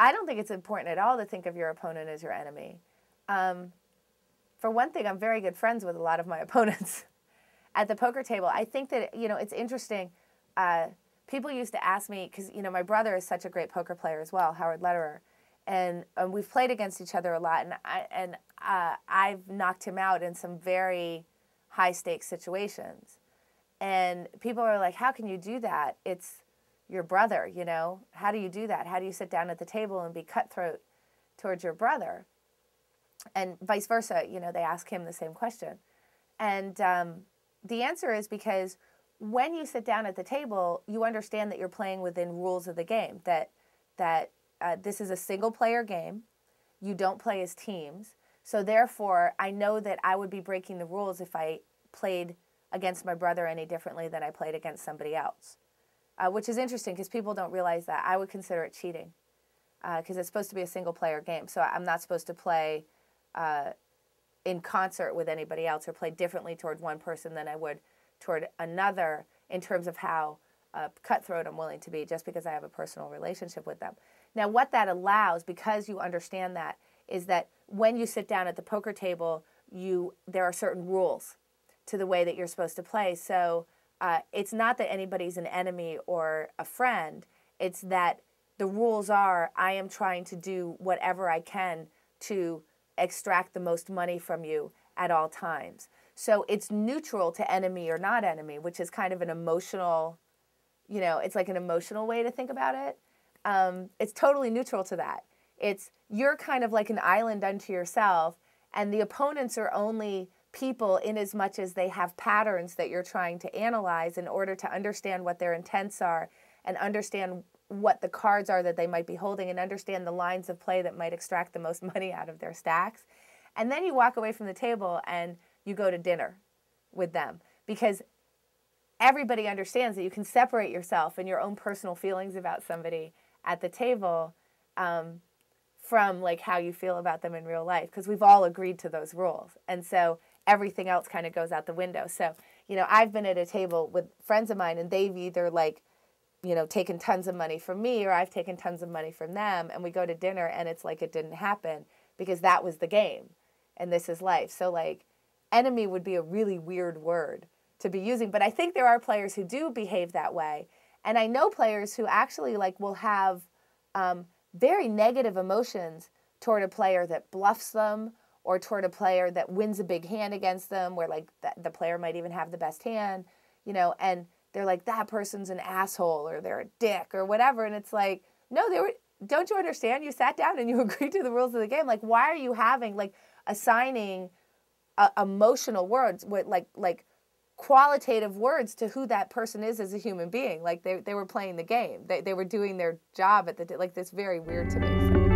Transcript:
I don't think it's important at all to think of your opponent as your enemy. For one thing, I'm very good friends with a lot of my opponents at the poker table. I think that, you know, it's interesting. People used to ask me, because, you know, my brother is such a great poker player as well, Howard Lederer, and we've played against each other a lot, and I've knocked him out in some very high-stakes situations. And people are like, how can you do that? It's your brother, you know? How do you do that? How do you sit down at the table and be cutthroat towards your brother? And vice versa, you know, they ask him the same question. And the answer is because when you sit down at the table, you understand that you're playing within rules of the game, that this is a single-player game. You don't play as teams. So therefore, I know that I would be breaking the rules if I played against my brother any differently than I played against somebody else, which is interesting because people don't realize that. I would consider it cheating because it's supposed to be a single-player game. So I'm not supposed to play in concert with anybody else or play differently toward one person than I would toward another in terms of how cutthroat I'm willing to be just because I have a personal relationship with them. Now, what that allows, because you understand that, is that when you sit down at the poker table, there are certain rules to the way that you're supposed to play. So it's not that anybody's an enemy or a friend. It's that the rules are, I am trying to do whatever I can to extract the most money from you at all times. So it's neutral to enemy or not enemy, which is kind of an emotional, you know, it's like an emotional way to think about it. It's totally neutral to that. You're kind of like an island unto yourself, and the opponents are only people in as much as they have patterns that you're trying to analyze in order to understand what their intents are and understand what the cards are that they might be holding and understand the lines of play that might extract the most money out of their stacks. And then you walk away from the table and you go to dinner with them because everybody understands that you can separate yourself and your own personal feelings about somebody at the table from like how you feel about them in real life, because we've all agreed to those rules. And so everything else kind of goes out the window. So, you know, I've been at a table with friends of mine and they've either like, you know, taken tons of money from me or I've taken tons of money from them, and we go to dinner and it's like it didn't happen because that was the game and this is life. So like enemy would be a really weird word to be using, but I think there are players who do behave that way. And I know players who actually like will have very negative emotions toward a player that bluffs them or toward a player that wins a big hand against them, where like the player might even have the best hand, you know, and they're like, that person's an asshole or they're a dick or whatever. And it's like, no, don't you understand? You sat down and you agreed to the rules of the game. Like, why are you having like assigning emotional words with like qualitative words to who that person is as a human being? Like they were playing the game. They were doing their job at like, that's very weird to me. So.